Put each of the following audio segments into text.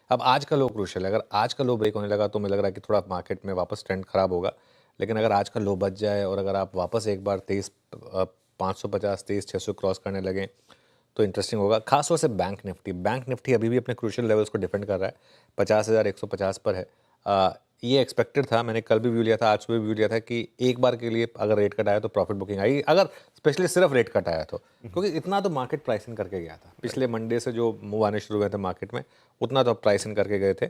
अब आज का लो क्रूशियल है, अगर आज का लो ब्रेक होने लगा तो मुझे लग रहा है कि थोड़ा मार्केट में वापस ट्रेंड खराब होगा। लेकिन अगर आज का लो बच जाए और अगर आप वापस एक बार 23,550 23,600 क्रॉस करने लगें तो इंटरेस्टिंग होगा। खास तौर से बैंक निफ्टी अभी भी अपने क्रूशियल लेवल्स को डिफेंड कर रहा है, 50,150 पर है। ये एक्सपेक्टेड था, मैंने कल भी व्यू लिया था, आज सुबह भी व्यू लिया था कि एक बार के लिए अगर रेट कट आया तो प्रॉफिट बुकिंग आई, अगर स्पेशली सिर्फ रेट कट आया तो, क्योंकि इतना तो मार्केट प्राइस इन करके गया था पिछले मंडे से जो मूव आने शुरू हुए थे मार्केट में, उतना तो प्राइस इन करके गए थे।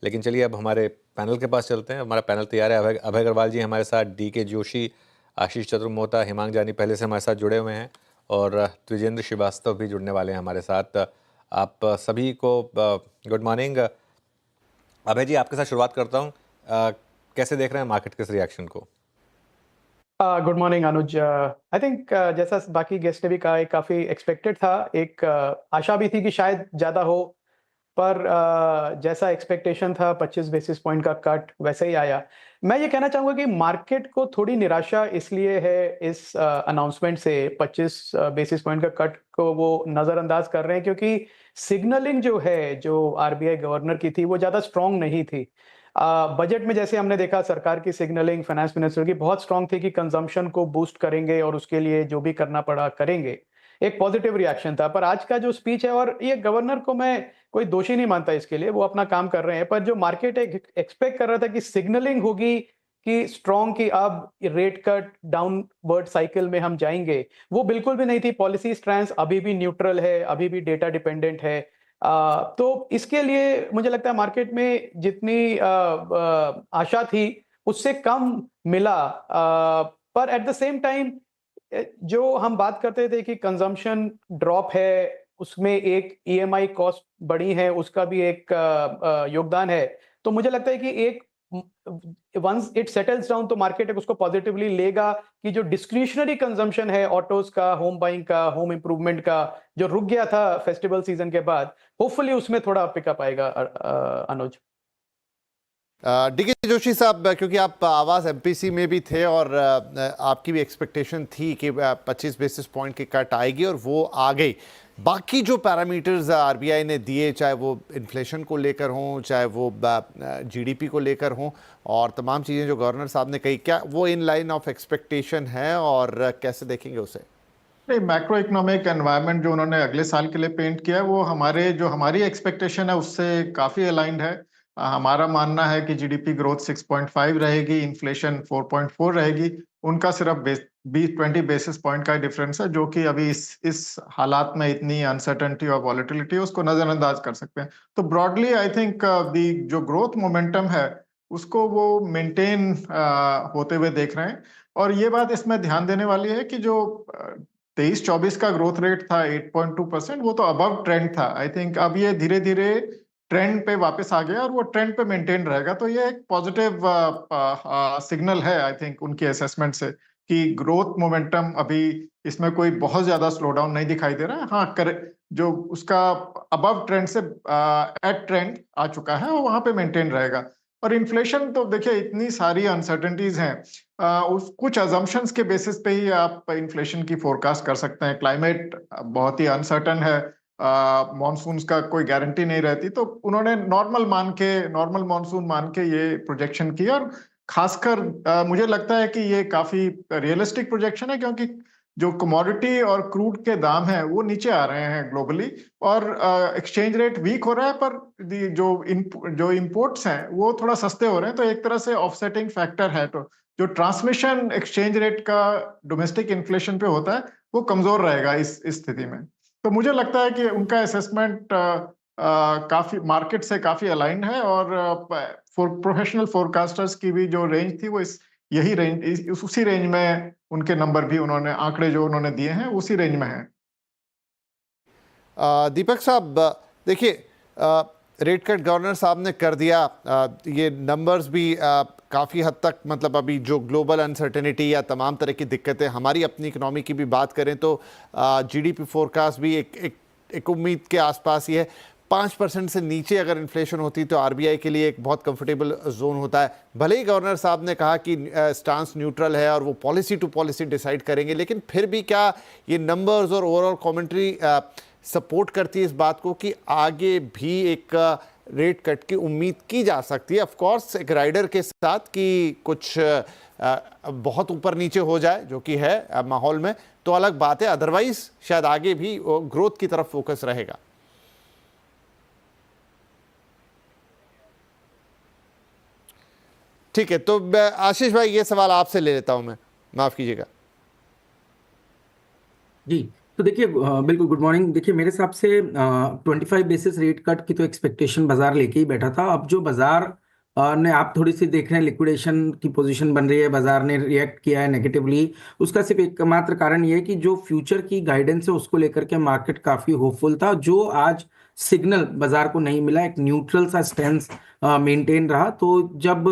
लेकिन चलिए अब हमारे पैनल के पास चलते हैं। हमारा पैनल तैयार है। अभय अग्रवाल जी हमारे साथ, DK जोशी, आशीष चतुर मोहता, हिमांग जानी पहले से हमारे साथ जुड़े हुए हैं और द्विजेंद्र श्रीवास्तव भी जुड़ने वाले हैं हमारे साथ। आप सभी को गुड मॉर्निंग। अभय जी आपके साथ शुरुआत करता हूँ। कैसे देख रहे हैं मार्केट के इस रिएक्शन को? Good morning Anuj. I think जैसा बाकी गेस्ट ने भी कहा, काफी एक्सपेक्टेड था। एक आशा भी थी कि शायद ज्यादा हो, पर जैसा एक्सपेक्टेशन था 25 बेसिस पॉइंट का कट वैसे ही आया। मैं ये कहना चाहूंगा कि मार्केट को थोड़ी निराशा इसलिए है इस अनाउंसमेंट से, 25 बेसिस पॉइंट का कट को वो नजरअंदाज कर रहे हैं, क्योंकि सिग्नलिंग जो है, जो आरबीआई गवर्नर की थी, वो ज्यादा स्ट्रांग नहीं थी। बजट में जैसे हमने देखा, सरकार की सिग्नलिंग फाइनेंस मिनिस्टर की बहुत स्ट्रांग थी कि कंजम्पशन को बूस्ट करेंगे और उसके लिए जो भी करना पड़ा करेंगे। एक पॉजिटिव रिएक्शन था। पर आज का जो स्पीच है, और ये गवर्नर को मैं कोई दोषी नहीं मानता इसके लिए, वो अपना काम कर रहे हैं, पर जो मार्केट एक्सपेक्ट कर रहा था कि सिग्नलिंग होगी कि स्ट्रांग की अब रेट कट डाउनवर्ड साइकिल में हम जाएंगे, वो बिल्कुल भी नहीं थी। पॉलिसी स्टैंस अभी भी न्यूट्रल है, अभी भी डेटा डिपेंडेंट है। तो इसके लिए मुझे लगता है मार्केट में जितनी आशा थी उससे कम मिला। पर एट द सेम टाइम जो हम बात करते थे कि कंजम्पशन ड्रॉप है, उसमें एक ईएमआई कॉस्ट बढ़ी है, उसका भी एक योगदान है। तो मुझे लगता है कि एक वंस इट सेटल्स डाउन तो मार्केट उसको पॉजिटिवली लेगा कि जो डिस्क्रिशनरी कंजम्पशन है, ऑटोज का, होम बाइंग का, होम इंप्रूवमेंट का, जो रुक गया था फेस्टिवल सीजन के बाद, होपफुली उसमें थोड़ा पिकअप आएगा। अनुज। DK जोशी साहब, क्योंकि आप आवाज़ MPC में भी थे और आपकी भी एक्सपेक्टेशन थी कि 25 बेसिस पॉइंट की कट आएगी और वो आ गई। बाकी जो पैरामीटर्स आरबीआई ने दिए, चाहे वो इन्फ्लेशन को लेकर हों, चाहे वो जीडीपी को लेकर हों, और तमाम चीज़ें जो गवर्नर साहब ने कही, क्या वो इन लाइन ऑफ एक्सपेक्टेशन है और कैसे देखेंगे उसे? नहीं, मैक्रो इकोनॉमिक एनवायरनमेंट जो उन्होंने अगले साल के लिए पेंट किया है, वो हमारी एक्सपेक्टेशन है उससे काफ़ी अलाइंड है। हमारा मानना है कि जीडीपी ग्रोथ 6.5 रहेगी, इन्फ्लेशन 4.4 रहेगी। उनका सिर्फ 20 बेसिस पॉइंट का डिफरेंस है, जो कि अभी इस हालात में इतनी अनसर्टेनिटी और वॉलेटिलिटी है, उसको नजरअंदाज कर सकते हैं। तो ब्रॉडली आई थिंक दी जो ग्रोथ मोमेंटम है उसको वो मेंटेन होते हुए देख रहे हैं। और ये बात इसमें ध्यान देने वाली है कि जो 23-24 का ग्रोथ रेट था 8.2%, वो तो अबव ट्रेंड था। आई थिंक अब ये धीरे धीरे ट्रेंड पे वापस आ गया और वो ट्रेंड पे मेंटेन रहेगा। तो ये एक पॉजिटिव सिग्नल है आई थिंक उनकी असेसमेंट से, कि ग्रोथ मोमेंटम अभी इसमें कोई बहुत ज्यादा स्लो डाउन नहीं दिखाई दे रहा है। हाँ, जो उसका अबव ट्रेंड से एट ट्रेंड आ चुका है, वो वहां पे मेंटेन रहेगा। और इन्फ्लेशन तो देखिए, इतनी सारी अनसर्टेनिटीज हैं, उस कुछ अजम्पशंस के बेसिस पे ही आप इन्फ्लेशन की फोरकास्ट कर सकते हैं। क्लाइमेट बहुत ही अनसर्टन है, मॉनसून का कोई गारंटी नहीं रहती, तो उन्होंने नॉर्मल मॉनसून मान के ये प्रोजेक्शन किया। और खासकर मुझे लगता है कि ये काफी रियलिस्टिक प्रोजेक्शन है, क्योंकि जो कमोडिटी और क्रूड के दाम हैं वो नीचे आ रहे हैं ग्लोबली, और एक्सचेंज रेट वीक हो रहा है, पर जो इंपोर्ट्स हैं वो थोड़ा सस्ते हो रहे हैं। तो एक तरह से ऑफसेटिंग फैक्टर है। तो जो ट्रांसमिशन एक्सचेंज रेट का डोमेस्टिक इन्फ्लेशन पे होता है, वो कमजोर रहेगा इस स्थिति में। तो मुझे लगता है कि उनका असेसमेंट काफी मार्केट से काफी अलाइंड है। और प्रोफेशनल फोरकास्टर्स की भी जो रेंज थी, वो उसी रेंज में उनके नंबर भी, उन्होंने आंकड़े जो उन्होंने दिए हैं उसी रेंज में है। दीपक साहब, देखिए, रेट कट गवर्नर साहब ने कर दिया, ये नंबर्स भी काफ़ी हद तक, मतलब अभी जो ग्लोबल अनसर्टेनिटी या तमाम तरह की दिक्कतें, हमारी अपनी इकनॉमी की भी बात करें तो जीडीपी फोरकास्ट भी एक उम्मीद के आसपास ही है। 5% से नीचे अगर इन्फ्लेशन होती तो आरबीआई के लिए एक बहुत कंफर्टेबल जोन होता है। भले ही गवर्नर साहब ने कहा कि स्टांस न्यूट्रल है और वो पॉलिसी टू पॉलिसी डिसाइड करेंगे, लेकिन फिर भी क्या ये नंबर्स और ओवरऑल कमेंट्री सपोर्ट करती है इस बात को कि आगे भी एक रेट कट की उम्मीद की जा सकती है। ऑफ कोर्स एक राइडर के साथ कि कुछ बहुत ऊपर नीचे हो जाए, जो कि है माहौल में, तो अलग बात है। अदरवाइज शायद आगे भी ग्रोथ की तरफ फोकस रहेगा। ठीक है, तो आशीष भाई ये सवाल आपसे ले लेता हूं मैं, माफ कीजिएगा। जी, तो देखिए बिल्कुल गुड मॉर्निंग। देखिए मेरे हिसाब से 25 बेसिस रेट कट की तो एक्सपेक्टेशन बाजार लेके ही बैठा था। अब जो बाजार ने आप थोड़ी सी देख रहे हैं लिक्विडेशन की पोजीशन बन रही है, बाजार ने रिएक्ट किया है नेगेटिवली, उसका सिर्फ एकमात्र कारण ये है कि जो फ्यूचर की गाइडेंस है उसको लेकर के मार्केट काफी होपफुल था, जो आज सिग्नल बाजार को नहीं मिला, एक न्यूट्रल सा स्टैंस मेंटेन रहा। तो जब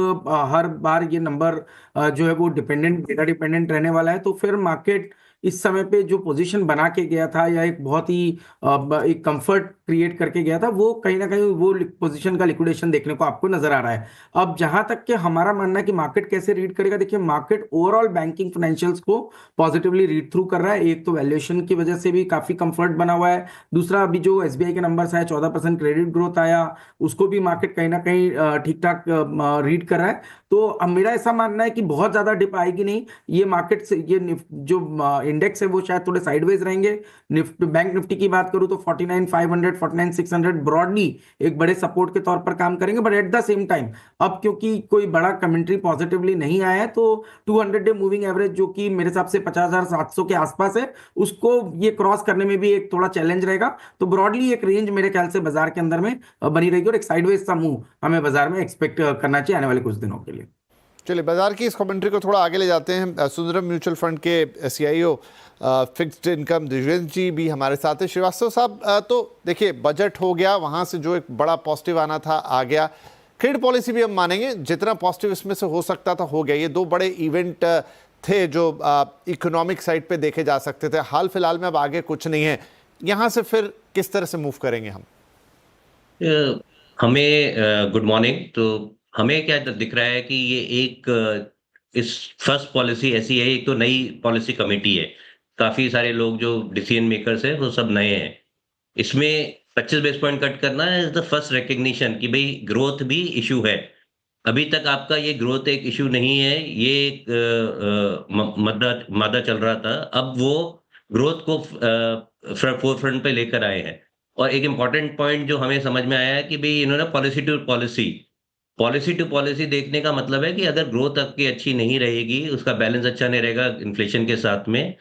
हर बार ये नंबर जो है वो डेटा डिपेंडेंट रहने वाला है, तो फिर मार्केट इस समय पे जो पोजीशन बना के गया था या एक बहुत ही एक कंफर्ट क्रिएट करके गया था, वो कहीं ना कहीं वो पोजीशन का लिक्विडेशन देखने को आपको नजर आ रहा है। अब जहां तक कि हमारा मानना है कि मार्केट कैसे रीड करेगा, देखिए मार्केट ओवरऑल बैंकिंग फाइनेंशियल्स को पॉजिटिवली रीड थ्रू कर रहा है। एक तो वैल्यूएशन की वजह से भी काफी कंफर्ट बना हुआ है, दूसरा अभी जो एसबीआई के नंबर्स आए 14% क्रेडिट ग्रोथ आया, उसको भी मार्केट कहीं ना कहीं ठीक ठाक रीड कर रहा है। तो अब मेरा ऐसा मानना है कि बहुत ज्यादा डिप आएगी नहीं, ये मार्केट से ये जो इंडेक्स है वो शायद थोड़े साइडवेज रहेंगे। बैंक निफ्टी की बात करूं तो 49,500 49,600 ब्रॉडली एक बड़े सपोर्ट के तौर पर काम करेंगे, but at the same time अब क्योंकि कोई बड़ा कमेंट्री पॉजिटिवली नहीं आया है, तो 200 डे मूविंग एवरेज जो कि मेरे हिसाब से 50,700 के आसपास है, उसको ये क्रॉस करने में भी एक थोड़ा चैलेंज रहेगा। तो ब्रॉडली एक रेंज मेरे ख्याल से बाजार के अंदर में बनी रहेगी और एक साइडवेज सा मूव हमें बाजार में एक्सपेक्ट करना चाहिए आने वाले कुछ दिनों के लिए। चलिए बाजार की इस कमेंट्री को थोड़ा आगे ले जाते हैं। सुंदरम म्यूचुअल फंड के सीईओ फिक्स्ड इनकम दिव्येंद्र जी भी हमारे साथ हैं। श्रीवास्तव साहब, तो देखिए बजट हो गया, वहां से जो एक बड़ा पॉजिटिव आना था आ गया, क्रेडिट पॉलिसी भी हम मानेंगे जितना पॉजिटिव इसमें से हो सकता था हो गया। ये दो बड़े इवेंट थे जो इकोनॉमिक साइड पे देखे जा सकते थे। हाल फिलहाल में अब आगे कुछ नहीं है, यहाँ से फिर किस तरह से मूव करेंगे हम? हमें गुड मॉर्निंग। तो हमें क्या दिख रहा है कि ये एक इस फर्स्ट पॉलिसी ऐसी है, एक तो नई पॉलिसी कमेटी है, काफी सारे लोग जो डिसीजन मेकर्स हैं वो सब नए हैं। इसमें 25 बेस पॉइंट कट करना इज द फर्स्ट रिकग्निशन कि भाई ग्रोथ भी इशू है। अभी तक आपका ये ग्रोथ एक इशू नहीं है, ये एक मादा चल रहा था, अब वो ग्रोथ को फोरफ्रंट पे लेकर आए हैं। और एक इम्पॉर्टेंट पॉइंट जो हमें समझ में आया है कि भाई इन्होंने पॉलिसी टू पॉलिसी देखने का मतलब है कि अगर ग्रोथ आपकी अच्छी नहीं रहेगी, उसका बैलेंस अच्छा नहीं रहेगा इन्फ्लेशन के साथ में,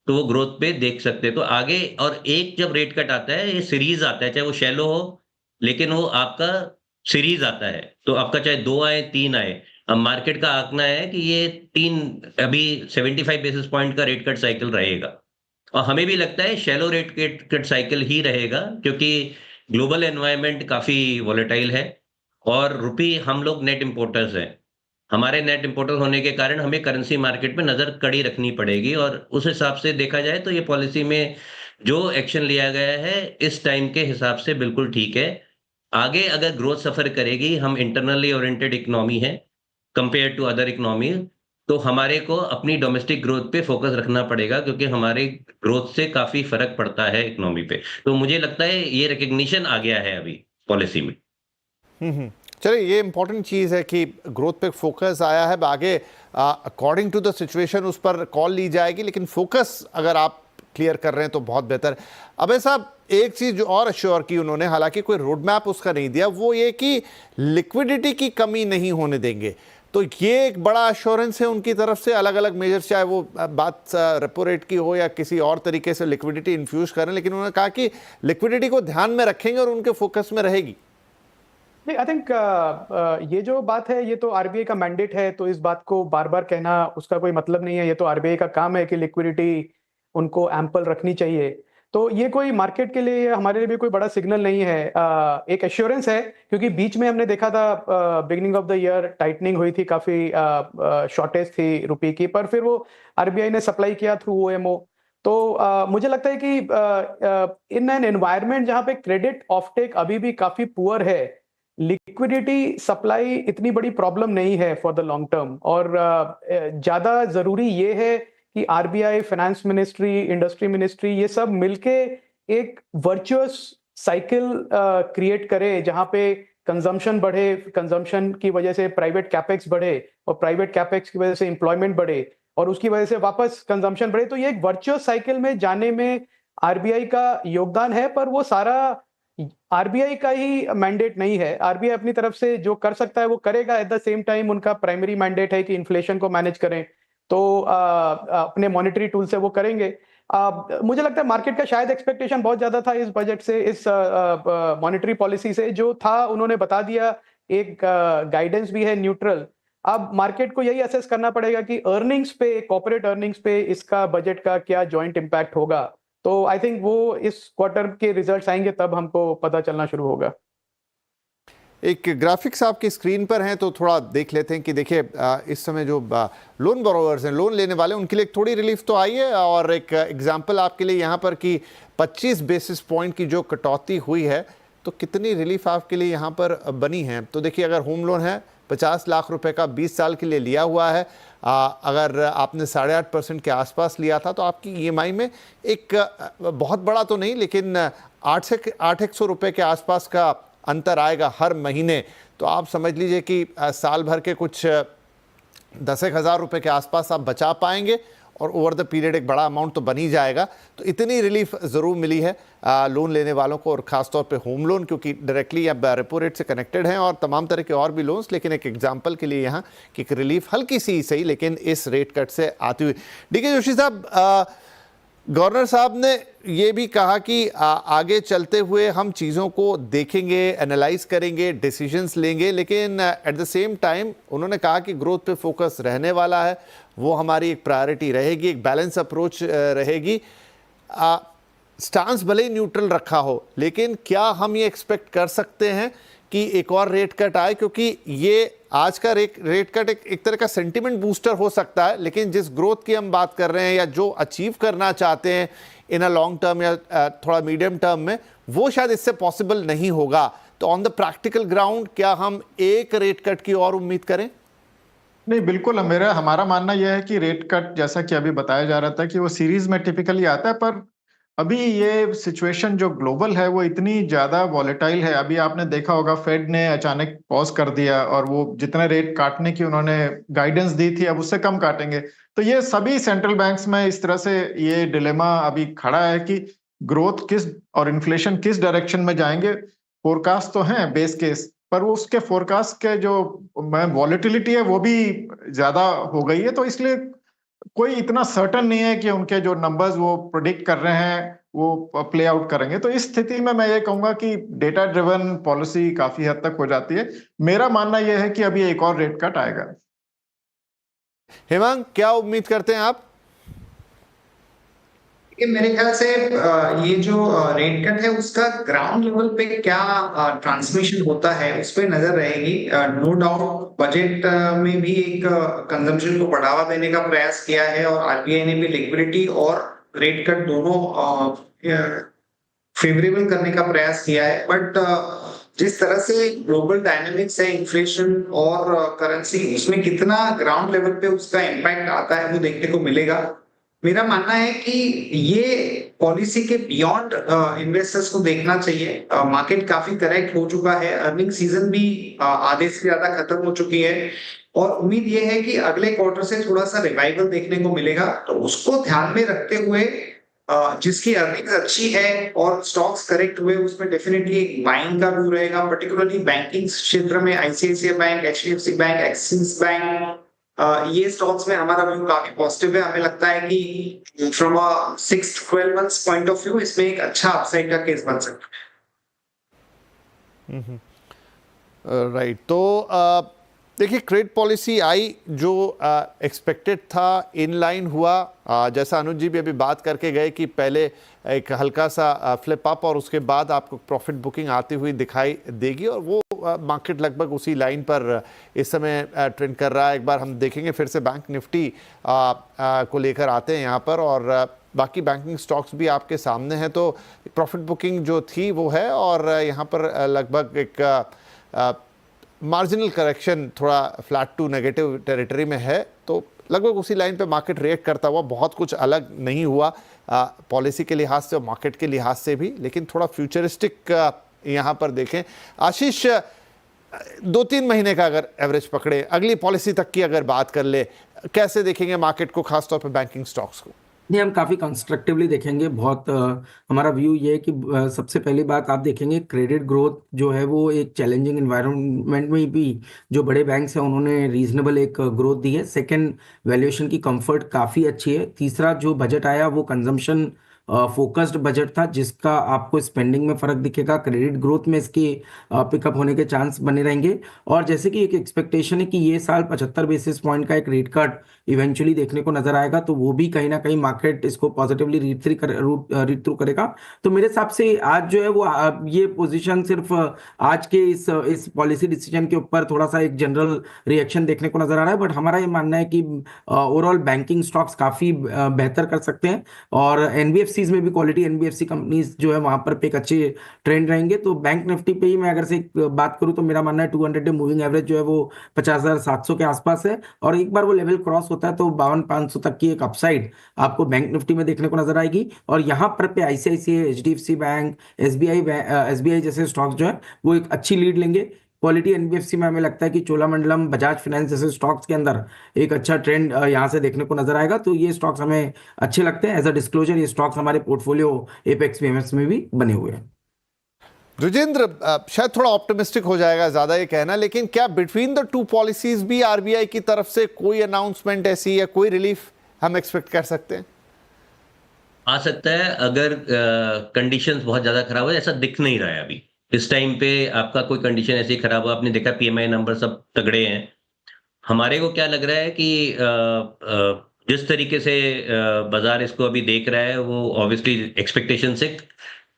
तो वो ग्रोथ पे देख सकते हैं। तो आगे और एक जब रेट कट आता है, ये सीरीज आता है, चाहे वो शैलो हो, लेकिन वो आपका सीरीज आता है। तो आपका चाहे 2 आए, 3 आए। अब मार्केट का आंकना है कि ये 3 अभी 75 बेसिस पॉइंट का रेट कट साइकिल रहेगा। और हमें भी लगता है शैलो रेट कट साइकिल ही रहेगा, क्योंकि ग्लोबल एनवायरनमेंट काफ़ी वॉलेटाइल है और रुपी हम लोग नेट इंपोर्टर्स हैं। हमारे नेट इंपोर्टर होने के कारण हमें करेंसी मार्केट में नज़र कड़ी रखनी पड़ेगी और उस हिसाब से देखा जाए तो ये पॉलिसी में जो एक्शन लिया गया है इस टाइम के हिसाब से बिल्कुल ठीक है। आगे अगर ग्रोथ सफ़र करेगी, हम इंटरनली ओरिएंटेड इकोनॉमी है कंपेयर टू अदर इकोनॉमीज़, तो हमारे को अपनी डोमेस्टिक ग्रोथ पे फोकस रखना पड़ेगा, क्योंकि हमारे ग्रोथ से काफ़ी फ़र्क पड़ता है इकोनॉमी पे। तो मुझे लगता है ये रिकग्निशन आ गया है अभी पॉलिसी में। चलिए, ये इंपॉर्टेंट चीज़ है कि ग्रोथ पे फोकस आया है। आगे अकॉर्डिंग टू द सिचुएशन उस पर कॉल ली जाएगी, लेकिन फोकस अगर आप क्लियर कर रहे हैं तो बहुत बेहतर। अबे साहब, एक चीज़ जो और अश्योर की उन्होंने, हालांकि कोई रोड मैप उसका नहीं दिया, वो ये कि लिक्विडिटी की कमी नहीं होने देंगे। तो ये एक बड़ा अश्योरेंस है उनकी तरफ से। अलग अलग मेजर्स, चाहे वो बात रेपो रेट की हो या किसी और तरीके से लिक्विडिटी इन्फ्यूज करें, लेकिन उन्होंने कहा कि लिक्विडिटी को ध्यान में रखेंगे और उनके फोकस में रहेगी। नहीं, आई थिंक ये जो बात है ये तो आरबीआई का मैंडेट है, तो इस बात को बार बार कहना उसका कोई मतलब नहीं है। ये तो आरबीआई का काम है कि लिक्विडिटी उनको एम्पल रखनी चाहिए। तो ये कोई मार्केट के लिए हमारे लिए भी कोई बड़ा सिग्नल नहीं है, एक एश्योरेंस है, क्योंकि बीच में हमने देखा था beginning of the year tightening हुई थी, काफी शॉर्टेज थी रुपये की, पर फिर वो आरबीआई ने सप्लाई किया थ्रू ओएमओ। तो मुझे लगता है कि इन एन एनवायरनमेंट जहां पे क्रेडिट ऑफटेक अभी भी काफी पुअर है, लिक्विडिटी सप्लाई इतनी बड़ी प्रॉब्लम नहीं है फॉर द लॉन्ग टर्म। और ज्यादा जरूरी ये है कि RBI, finance ministry, industry ministry, ये सब मिलके एक वर्चुअस साइकिल क्रिएट करे, जहां पे कंजम्पशन बढ़े, कंजम्पशन की वजह से प्राइवेट कैपेक्स बढ़े और प्राइवेट कैपेक्स की वजह से एम्प्लॉयमेंट बढ़े और उसकी वजह से वापस कंजम्पशन बढ़े, तो ये एक वर्चुअस साइकिल में जाने में आरबीआई का योगदान है। पर वो सारा आरबीआई का ही मैंडेट नहीं है। आरबीआई अपनी तरफ से जो कर सकता है वो करेगा। एट द सेम टाइम उनका प्राइमरी मैंडेट है कि इन्फ्लेशन को मैनेज करें, तो अपने मॉनेटरी टूल से वो करेंगे। मुझे लगता है मार्केट का शायद एक्सपेक्टेशन बहुत ज्यादा था इस बजट से, इस मॉनेटरी पॉलिसी से। जो था उन्होंने बता दिया, एक गाइडेंस भी है न्यूट्रल। अब मार्केट को यही असेस करना पड़ेगा कि अर्निंग्स पे, कॉर्पोरेट अर्निंग्स पे इसका बजट का क्या जॉइंट इम्पैक्ट होगा। तो आई थिंक वो इस क्वार्टर के रिजल्ट्स आएंगे तब हमको पता चलना शुरू होगा। एक ग्राफिक्स आपकी स्क्रीन पर हैं तो थोड़ा देख लेते हैं कि देखिए इस समय जो लोन बोरोवर्स हैं, लोन लेने वाले, उनके लिए थोड़ी रिलीफ तो आई है। और एक एग्जांपल आपके लिए यहाँ पर कि 25 बेसिस पॉइंट की जो कटौती हुई है तो कितनी रिलीफ आपके लिए यहाँ पर बनी है। तो देखिए, अगर होम लोन है 50 लाख रुपए का 20 साल के लिए लिया हुआ है, अगर आपने 8.5% के आसपास लिया था तो आपकी ईएमआई में एक बहुत बड़ा तो नहीं लेकिन 800 रुपये के आसपास का अंतर आएगा हर महीने। तो आप समझ लीजिए कि साल भर के कुछ 10,000 रुपये के आसपास आप बचा पाएंगे और ओवर द पीरियड एक बड़ा अमाउंट तो बन ही जाएगा। तो इतनी रिलीफ ज़रूर मिली है लोन लेने वालों को, और ख़ासतौर पे होम लोन, क्योंकि डायरेक्टली अब रेपो रेट से कनेक्टेड हैं और तमाम तरह के और भी लोन्स। लेकिन एक एग्जांपल के लिए यहाँ कि एक रिलीफ हल्की सी सही लेकिन इस रेट कट से आती हुई। डीके जोशी साहब, गवर्नर साहब ने ये भी कहा कि आगे चलते हुए हम चीज़ों को देखेंगे, एनालाइज करेंगे, डिसीजंस लेंगे, लेकिन एट द सेम टाइम उन्होंने कहा कि ग्रोथ पे फोकस रहने वाला है, वो हमारी एक प्रायोरिटी रहेगी, एक बैलेंस अप्रोच रहेगी। स्टांस भले ही न्यूट्रल रखा हो, लेकिन क्या हम ये एक्सपेक्ट कर सकते हैं कि एक और रेट कट आए, क्योंकि ये आज का रेट कट एक तरह का सेंटिमेंट बूस्टर हो सकता है, लेकिन जिस ग्रोथ की हम बात कर रहे हैं या जो अचीव करना चाहते हैं इन अ लॉन्ग टर्म या थोड़ा मीडियम टर्म में, वो शायद इससे पॉसिबल नहीं होगा। तो ऑन द प्रैक्टिकल ग्राउंड क्या हम एक रेट कट की और उम्मीद करें? नहीं, बिल्कुल हमारा मानना यह है कि रेट कट, जैसा कि अभी बताया जा रहा था, कि वो सीरीज में टिपिकली आता है, पर अभी ये सिचुएशन जो ग्लोबल है वो इतनी ज्यादा वॉलेटाइल है। अभी आपने देखा होगा फेड ने अचानक पॉज कर दिया और वो जितने रेट काटने की उन्होंने गाइडेंस दी थी अब उससे कम काटेंगे। तो ये सभी सेंट्रल बैंक्स में इस तरह से ये डिलेमा अभी खड़ा है कि ग्रोथ किस और इन्फ्लेशन किस डायरेक्शन में जाएंगे। फोरकास्ट तो है बेस केस, पर वो उसके फोरकास्ट के जो वॉलेटिलिटी है वो भी ज्यादा हो गई है। तो इसलिए कोई इतना सर्टन नहीं है कि उनके जो नंबर्स वो प्रेडिक्ट कर रहे हैं वो प्ले आउट करेंगे। तो इस स्थिति में मैं ये कहूंगा कि डेटा ड्रिवन पॉलिसी काफी हद तक हो जाती है। मेरा मानना यह है कि अभी एक और रेट कट आएगा। हेमांग, क्या उम्मीद करते हैं आप? मेरे ख्याल से ये जो रेट कट है उसका ग्राउंड लेवल पे क्या ट्रांसमिशन होता है उस पर नजर रहेगी। नो डाउट बजट में भी एक कंजम्पशन को बढ़ावा देने का प्रयास किया है और आरबीआई ने भी लिक्विडिटी और रेट कट दोनों फेवरेबल करने का प्रयास किया है। बट जिस तरह से ग्लोबल डायनेमिक्स है, इन्फ्लेशन और करेंसी, उसमें कितना ग्राउंड लेवल पे उसका इम्पैक्ट आता है वो देखने को मिलेगा। मेरा मानना है कि ये पॉलिसी के बियॉन्ड इन्वेस्टर्स को देखना चाहिए। मार्केट काफी करेक्ट हो चुका है, अर्निंग सीजन भी आधे से ज्यादा खत्म हो चुकी है और उम्मीद ये है कि अगले क्वार्टर से थोड़ा सा रिवाइवल देखने को मिलेगा। तो उसको ध्यान में रखते हुए जिसकी अर्निंग्स अच्छी है और स्टॉक्स करेक्ट हुए उसमें डेफिनेटली एक बाइंग का व्यू रहेगा। पर्टिकुलरली बैंकिंग क्षेत्र में ICICI bank, HDFC bank, axis bank, ये स्टॉक्स में हमारा व्यू काफी पॉजिटिव है। हमें लगता है कि from a 6 to 12 months point of view इसमें एक अच्छा अपसाइड का केस बन सकता है। राइट। तो देखिए, क्रेडिट पॉलिसी आई जो एक्सपेक्टेड था, इन लाइन हुआ। जैसा अनुज जी भी अभी बात करके गए कि पहले एक हल्का सा फ्लिप अप और उसके बाद आपको प्रॉफिट बुकिंग आती हुई दिखाई देगी और वो मार्केट लगभग उसी लाइन पर इस समय ट्रेंड कर रहा है। एक बार हम देखेंगे फिर से बैंक निफ्टी को लेकर आते हैं यहाँ पर, और बाकी बैंकिंग स्टॉक्स भी आपके सामने हैं। तो प्रॉफिट बुकिंग जो थी वो है और यहाँ पर लगभग एक मार्जिनल करेक्शन थोड़ा फ्लैट टू नेगेटिव टेरिटरी में है। तो लगभग उसी लाइन पे मार्केट रिएक्ट करता हुआ, बहुत कुछ अलग नहीं हुआ पॉलिसी के लिहाज से और मार्केट के लिहाज से भी, लेकिन थोड़ा फ्यूचरिस्टिक यहाँ पर देखें। आशीष, 2-3 महीने का अगर एवरेज पकड़े, अगली पॉलिसी तक की अगर बात कर ले, कैसे देखेंगे मार्केट को, खासतौर पे बैंकिंग स्टॉक्स को? नहीं, हम काफ़ी कंस्ट्रक्टिवली देखेंगे। बहुत हमारा व्यू ये है कि सबसे पहली बात आप देखेंगे क्रेडिट ग्रोथ जो है वो एक चैलेंजिंग एनवायरनमेंट में भी जो बड़े बैंक्स हैं उन्होंने रीजनेबल एक ग्रोथ दी है। सेकंड, वैल्यूएशन की कंफर्ट काफ़ी अच्छी है। तीसरा, जो बजट आया वो कंजम्पशन फोकस्ड बजट था जिसका आपको स्पेंडिंग में फर्क दिखेगा, क्रेडिट ग्रोथ में इसकी पिकअप होने के चांस बने रहेंगे। और जैसे कि एक एक्सपेक्टेशन है कि ये साल 75 बेसिस पॉइंट का एक रेट कट इवेंचुअली देखने को नजर आएगा, तो वो भी कहीं ना कहीं मार्केट इसको पॉजिटिवली रीड थ्रू करेगा। तो मेरे हिसाब से आज जो है वो ये पोजीशन सिर्फ आज के इस पॉलिसी डिसीजन के ऊपर थोड़ा सा एक जनरल रिएक्शन देखने को नजर आ रहा है, बट हमारा ये मानना है कि ओवरऑल बैंकिंग स्टॉक्स काफी बेहतर कर सकते हैं और एनबीएफसीज में भी क्वालिटी एनबीएफसी कंपनीज जो है वहां पर पे एक अच्छे ट्रेंड रहेंगे। तो बैंक निफ्टी पे ही मैं अगर से एक बात करूं तो मेरा मानना है 200 डे मूविंग एवरेज जो है वो 50,700 के आसपास है और एक बार वो लेवल क्रॉस होता है तो 52,500 तक की एक अपसाइड आपको बैंक निफ्टी में देखने को नजर आएगी। और यहाँ पर पे आईसीआईसीआई, एचडीएफसी बैंक, एसबीआई जैसे स्टॉक्स जो है वो एक अच्छी लीड लेंगे। क्वालिटी एनबीएफसी में हमें लगता है कि चोलामंडलम, बजाज फाइनेंस जैसे स्टॉक्स के अंदर एक अच्छा ट्रेंड यहाँ से देखने को नजर आएगा। तो ये स्टॉक्स हमें अच्छे लगते हैं। एज अ डिस्क्लोजर ये स्टॉक्स हमारे पोर्टफोलियो एपेक्स बीएमएस में भी बने हुए हैं। रुजिंद्र, शायद थोड़ा ऑप्टिमिस्टिक हो जाएगा ज्यादा ये कहना, लेकिन क्या बिटवीन द टू पॉलिसीज भी आरबीआई की तरफ से कोई अनाउंसमेंट ऐसी या कोई रिलीफ हम एक्सपेक्ट कर सकते हैं? आ सकता है अगर कंडीशंस बहुत ज्यादा खराब हो, ऐसा दिख नहीं रहा है अभी। इस टाइम पे आपका कोई कंडीशन ऐसी खराब हो, आपने देखा पीएमआई नंबर सब तगड़े हैं। हमारे को क्या लग रहा है कि जिस तरीके से बाजार इसको अभी देख रहा है वो ऑब्वियसली एक्सपेक्टेशन से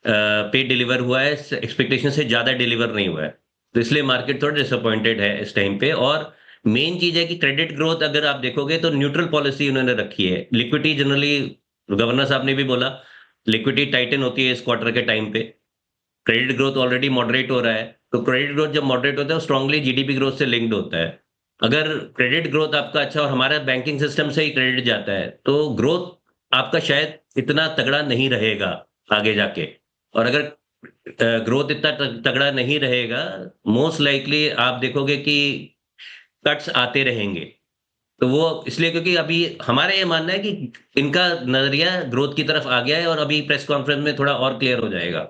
पे डिलीवर हुआ है, एक्सपेक्टेशन से ज्यादा डिलीवर नहीं हुआ है, तो इसलिए मार्केट थोड़ा डिसअपॉइंटेड है इस टाइम पे। और मेन चीज है कि क्रेडिट ग्रोथ अगर आप देखोगे तो न्यूट्रल पॉलिसी उन्होंने रखी है। लिक्विडिटी जनरली गवर्नर साहब ने भी बोला लिक्विडिटी टाइटन होती है इस क्वार्टर के टाइम पे। क्रेडिट ग्रोथ ऑलरेडी मॉडरेट हो रहा है, तो क्रेडिट ग्रोथ जब मॉडरेट होता है वो स्ट्रांगली जीडीपी ग्रोथ से लिंक्ड होता है। अगर क्रेडिट ग्रोथ आपका अच्छा और हमारा बैंकिंग सिस्टम से ही क्रेडिट जाता है तो ग्रोथ आपका शायद इतना तगड़ा नहीं रहेगा आगे जाके। और अगर ग्रोथ इतना तगड़ा नहीं रहेगा, मोस्ट लाइकली आप देखोगे कि कट्स आते रहेंगे। तो वो इसलिए क्योंकि अभी हमारा ये मानना है कि इनका नजरिया ग्रोथ की तरफ आ गया है और अभी प्रेस कॉन्फ्रेंस में थोड़ा और क्लियर हो जाएगा।